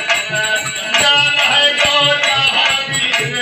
जान है गो जहाँ वीर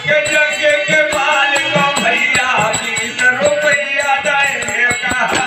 के जग के मालिक भैया 20 रुपया देंगे कहा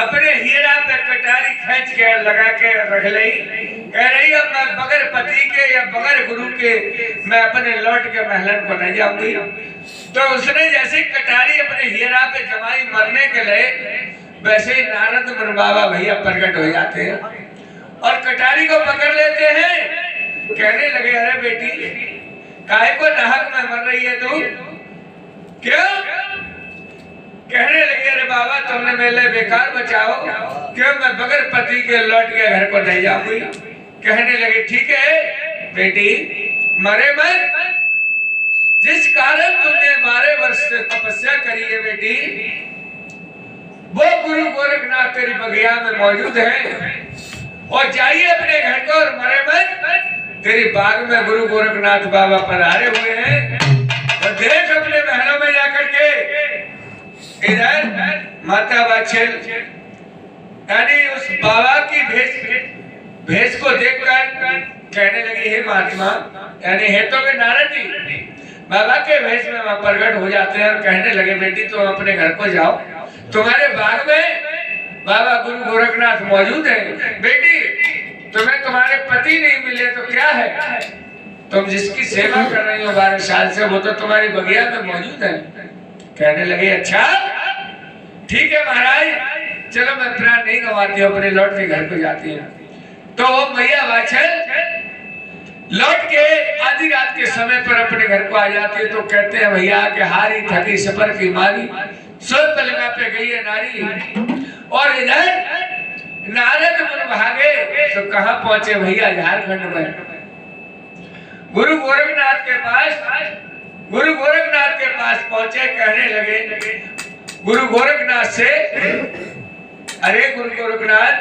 अपने हीरा पे कटारी खींच के लगा के रख ली। कह रही अब मैं बगैर पति के या बगैर गुरु के मैं अपने लौट के महलन को नहीं जाऊंगी। तो उसने जैसे कटारी अपने हीरा पे जमाई मरने के लिए, वैसे ही नारद मुनि बाबा भैया प्रकट हो जाते हैं और कटारी को पकड़ लेते हैं। कहने लगे अरे बेटी काहे को नाहक में मर रही है तू, क्यों? कहने लगे अरे बाबा तुमने मेरे बेकार बचाओ, क्यों मैं बगैर पति के लौट के घर को नहीं जाऊंगी। कहने लगे ठीक है बेटी मरे मत, जिस कारण तुमने 12 वर्ष से तपस्या करी है बेटी, वो गुरु गोरखनाथ तेरी बगिया में मौजूद है और जाइए अपने घर को और मरे मत। तेरी बाग में गुरु गोरखनाथ बाबा पधारे हुए हैं और देख अपने महलों में जाकर के। इधर माता बाछल यानी उस बाबा की भेष को देखकर कहने लगी हे महात्मा, यानी है तो वे नारद जी बाबा के भेष में वहां प्रकट हो जाते हैं और कहने लगे बेटी तुम अपने घर को जाओ, तुम्हारे बाग में बाबा गुरु गोरखनाथ मौजूद है। बेटी तुम्हें तुम्हारे पति नहीं मिले तो क्या है, तुम जिसकी सेवा कर रही हो 12 साल से वो तो तुम्हारी बगिया में मौजूद है। कहने लगे अच्छा ठीक है महाराज, चलो मैं प्राण नहीं गंवाती हूँ, अपने लौट के घर को जाती हूँ। तो वो मैया बाछल लौट के आधी रात के समय पर अपने घर को आ जाती है। तो कहते हैं भैया कि हारी थकी सफर की मारी, सोच पलंगा पे गई है नारी। और इधर नारद मुनि भागे तो कहाँ पहुंचे भैया, झारखंड में गुरु गोरखनाथ के पास। गुरु गोरखनाथ के पास पहुंचे, कहने लगे गुरु गोरखनाथ से अरे गुरु गोरखनाथ।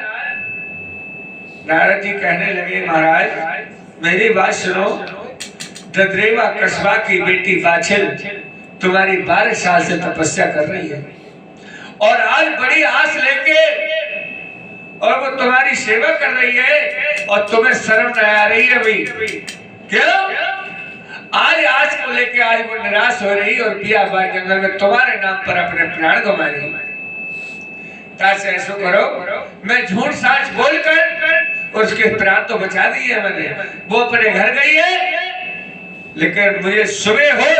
नारद जी कहने लगे महाराज मेरी बात सुनो, ददरेवा कस्बा की बेटी बाछिल तुम्हारी 12 साल से तपस्या कर रही है और आज बड़ी आस लेके और वो तुम्हारी सेवा कर रही है और तुम्हें शर्म न आ रही है भाई। क्यों? आज को लेके आज वो निराश हो रही और पिया बार जंगल में तुम्हारे नाम पर अपने प्राण गंवा रही। तासे ऐसा करो, मैं झूठ साच बोलकर उसके प्राण तो बचा दिए मैंने, वो अपने घर गई है, लेकिन मुझे सुबह हो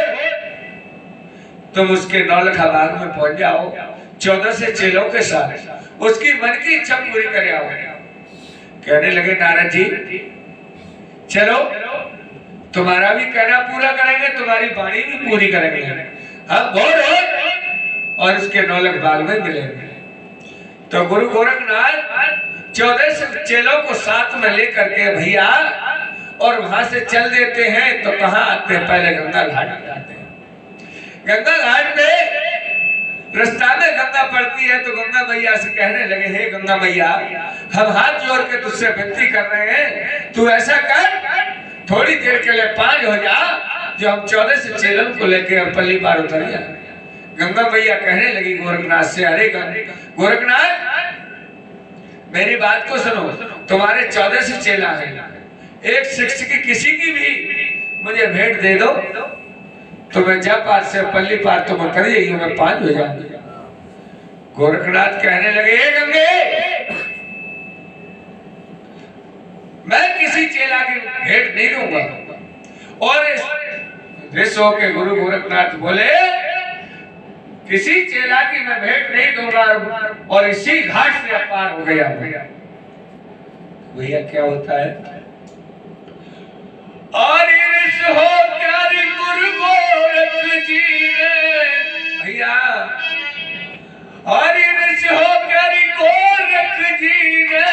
तुम उसके नौलखा बाग में पहुंच जाओ 14 से चेलों के साथ, उसकी मन की इच्छा पूरी कर आओ। कहने लगे नारद जी चलो, तुम्हारा भी कहना पूरा करेंगे, तुम्हारी वाणी भी पूरी करेंगे, हम बहुत और उसके नौलख बाग में मिलेंगे। तो गुरु गोरखनाथ 14 से चेलों को साथ में लेकर के भैया और वहां से चल देते हैं। तो कहाँ आते हैं? पहले गंगा घाट आते हैं। गंगा घाट पे रास्ता में गंगा पड़ती है तो गंगा मैया से कहने लगे, हे गंगा मैया, हम हाथ जोड़ के तुझसे विनती कर रहे हैं, तू ऐसा कर थोड़ी देर के लिए 5 हो जा, जो हम 14 से चेलों को लेके पल्ली पार उतर जाए। गंगा मैया कहने लगी गोरखनाथ से, अरे गोरखनाथ मेरी बात को सुनो, तुम्हारे 14 से चेला है, एक शिष्य की किसी की भी मुझे भेंट दे दो तो मैं जब पार से पल्ली पार तुम उतर जाइए, मैं 5 हो जाऊंगा। गोरखनाथ कहने लगे, हे गंगे, मैं किसी चेला की भेंट नहीं दूंगा। और ऋषियों के गुरु गोरखनाथ बोले, किसी चेला की मैं भेंट नहीं दूंगा और इसी घाट से पार हो गया। भैया क्या होता है? और हो प्यारी गुरु गोरख जी ने भैया, और हो प्यारी गोरख जी ने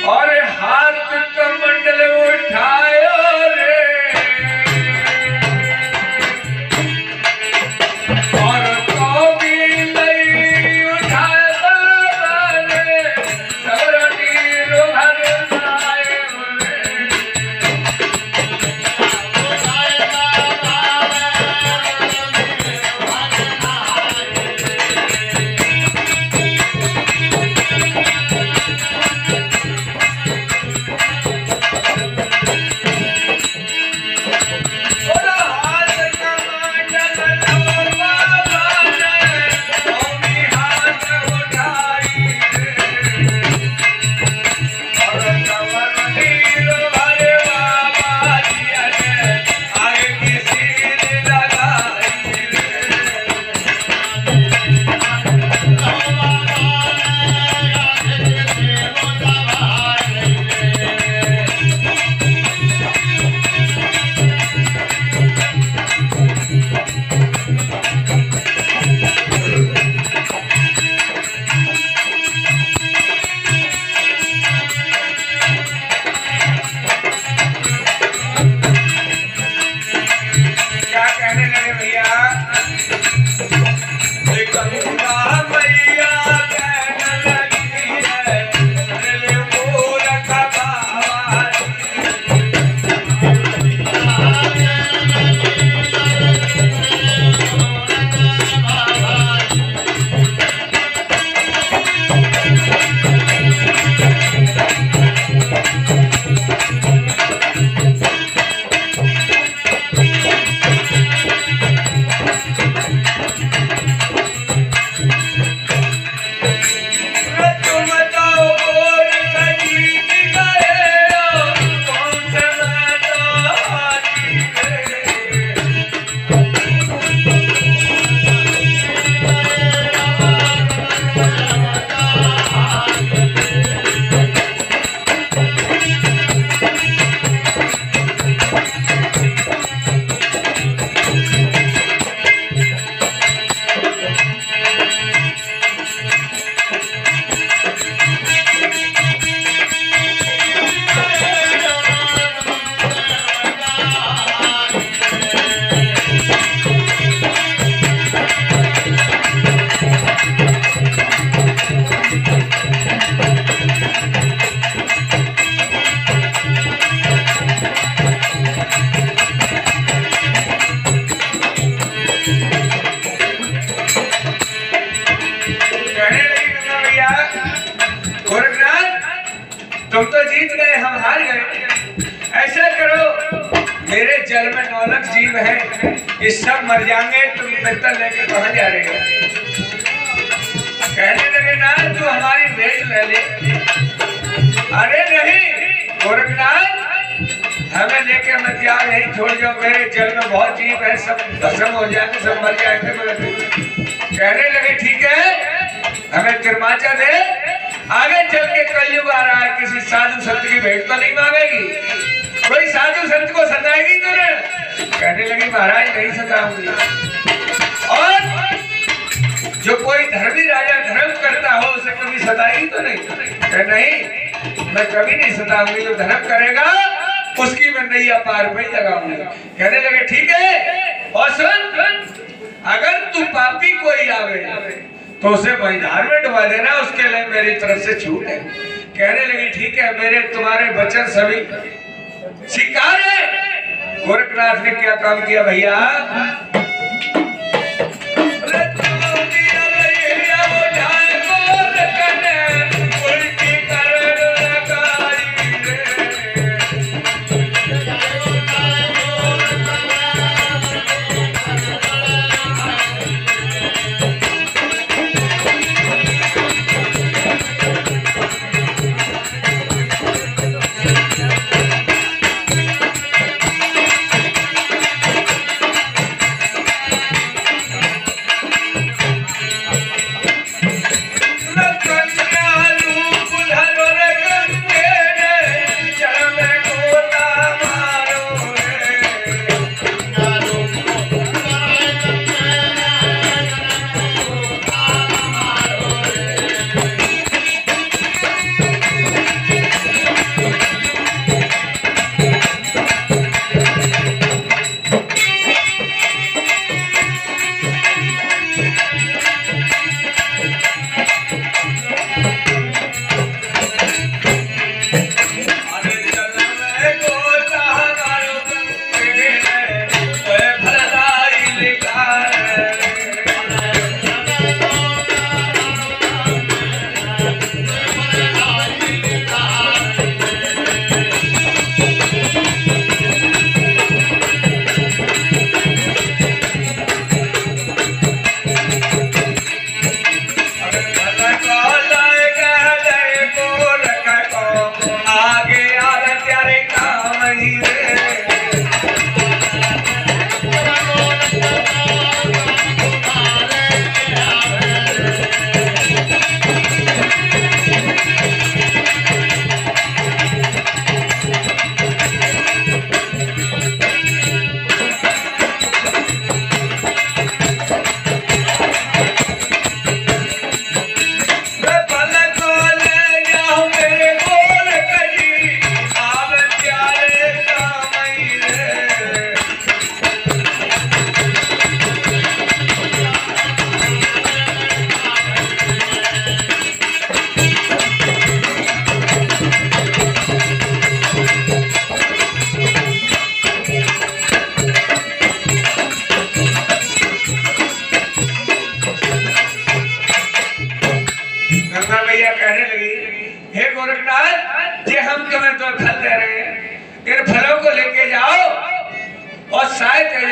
और हाथ कमंडल उठाया रे, और तो भी नहीं उठाया रे, धरनी रुहर बालक जीव है, ये सब मर जाएंगे, तुम पित्तल लेके कहाँ जा रहे हो? कहने लगे ना तू हमारी भेंट ले ले। अरे नहीं गोरखनाथ, हमें लेके मत जाओ, नहीं छोड़ जाओ, मेरे जल में बहुत जीव है, सब भस्म हो जाएंगे, सब मर जाएंगे। कहने लगे ठीक है, हमें तिरमाचा दे, आगे चल के कलयुग आ रहा है, किसी साधु संत की भेंट तो नहीं मांगेगी, कोई साधु संत को सताएगी तूने? कहने लगी महाराज नहीं सताऊंगी। और जो कोई धर्मी राजा धर्म करता हो उसे कभी सताएगी तो नहीं? नहीं, मैं कभी नहीं सताऊंगी, जो धर्म करेगा उसकी मैं नैया पार पे ही लगाऊंगी। कहने लगे ठीक है, और सुन, अगर तू पापी कोई आवे तो उसे मैदान में डुबा देना, उसके लिए मेरी तरफ से छूट है। कहने लगी ठीक है, मेरे तुम्हारे वचन सभी स्वीकार है। गोरखनाथ ने क्या काम किया भैया?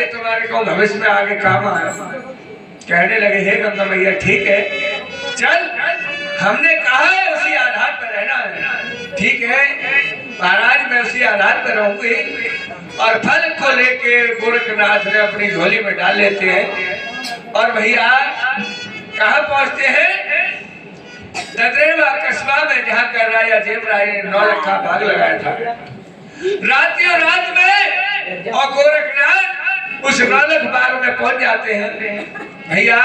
तुम्हारे को भविष्य में आगे काम आया। कहने लगे हे गंगा मैया ठीक है, चल हमने कहा है उसी आधार पर रहना है। ठीक है महाराज, मैं उसी आधार पर रहूंगी। और फल को लेके गोरखनाथ ने अपनी झोली में डाल लेते हैं और भैया कहाँ पहुंचते हैं? ददरेवा कस्बा में, जहाँ कर राजा देवराय ने 9 लाख का भाग लगाया था। रातियों रात में और गोरखनाथ उस 9 लाख बाग में पहुंच जाते हैं भैया।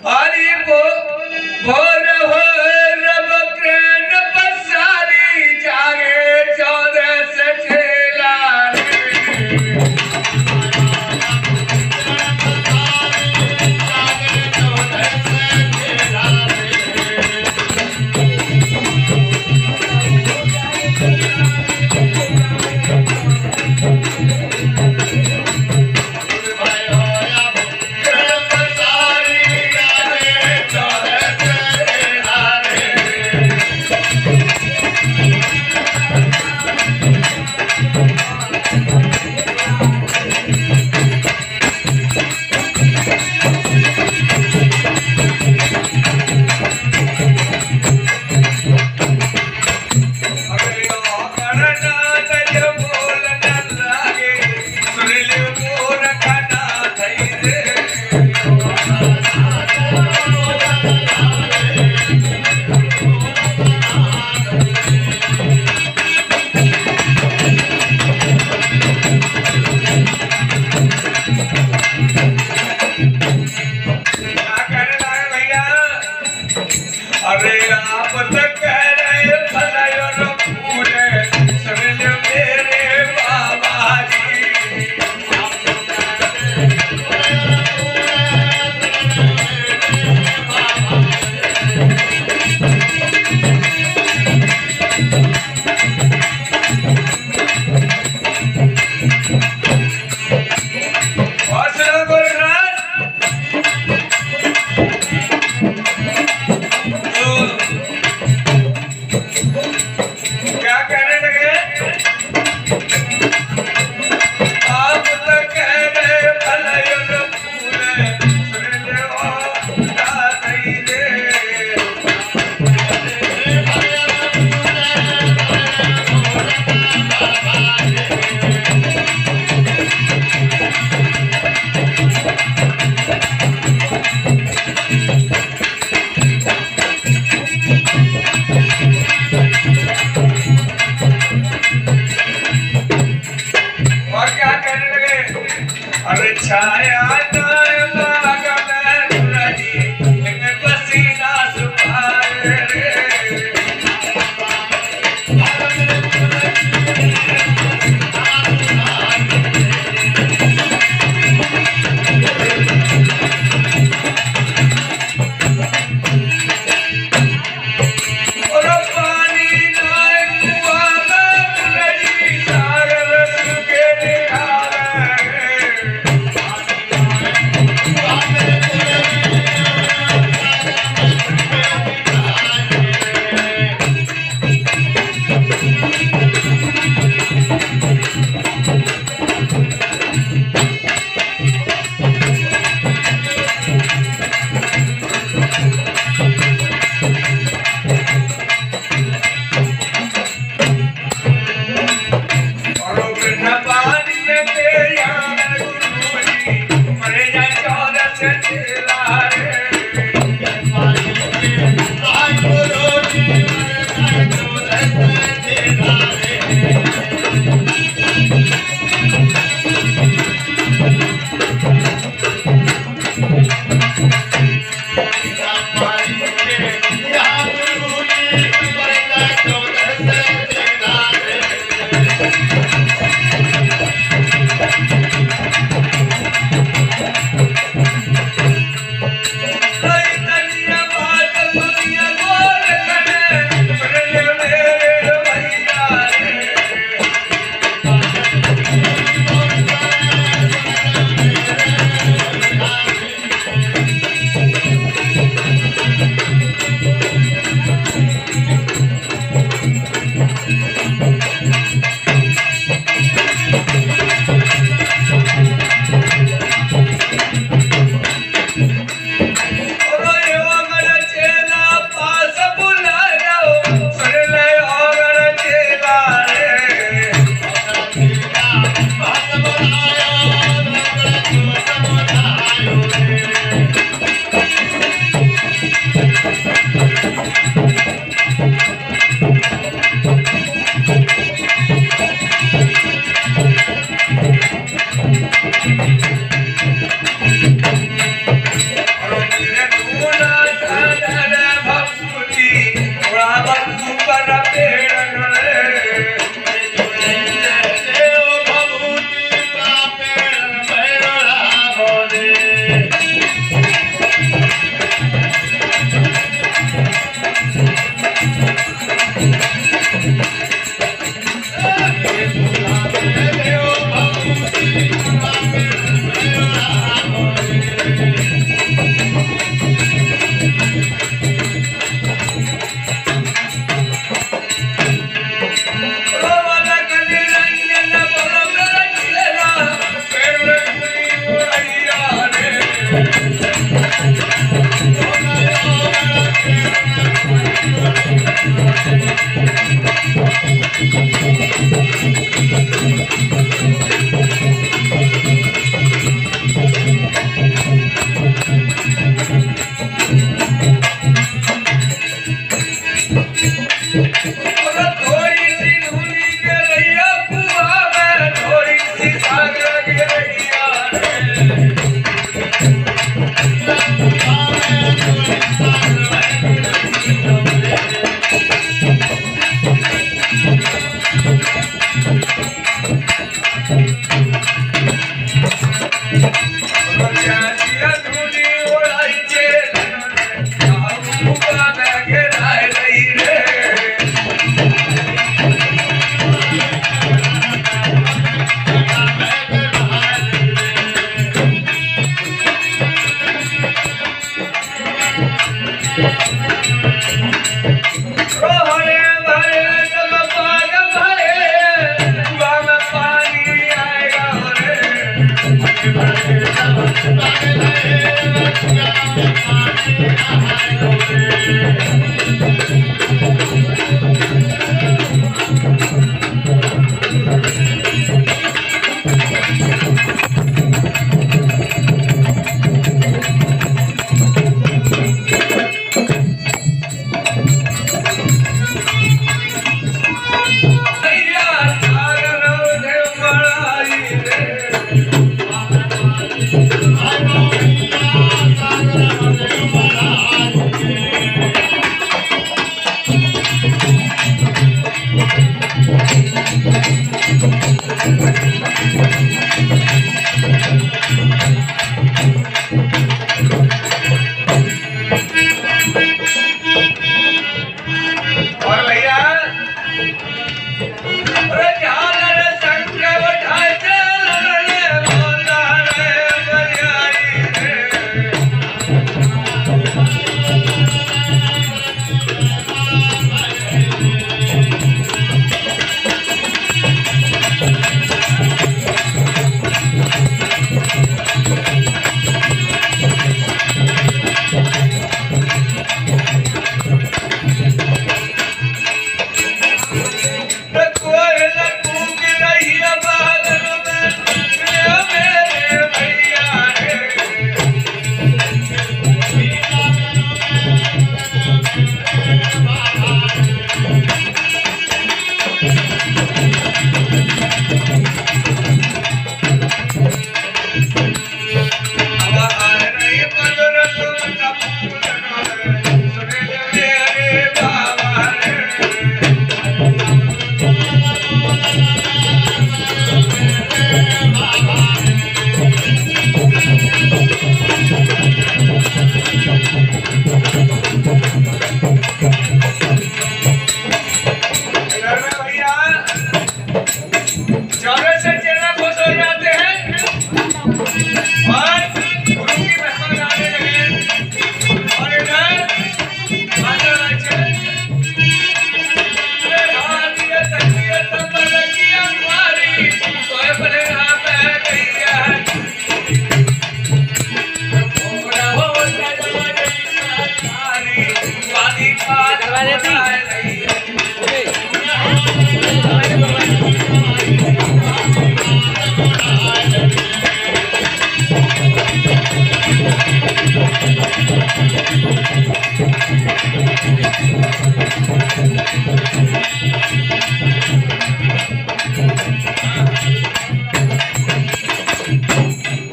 और ये भोर हो रब कृष्ण पसारी जागे 14 से 6 लाख। अरे छाया नाय बाग में रही इन पसीना सुखाए रे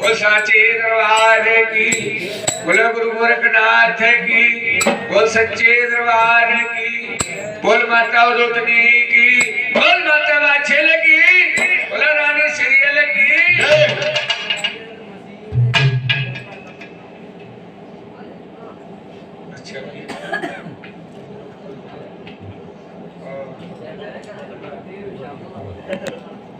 बोल साचे दरबार की, बोलो गुरु गोरखनाथ की, बोल सच्चे दरबार की, बोल माता उदोतनी की, बोल माता बाछेल की, बोलो रानी सीरियल की। अच्छा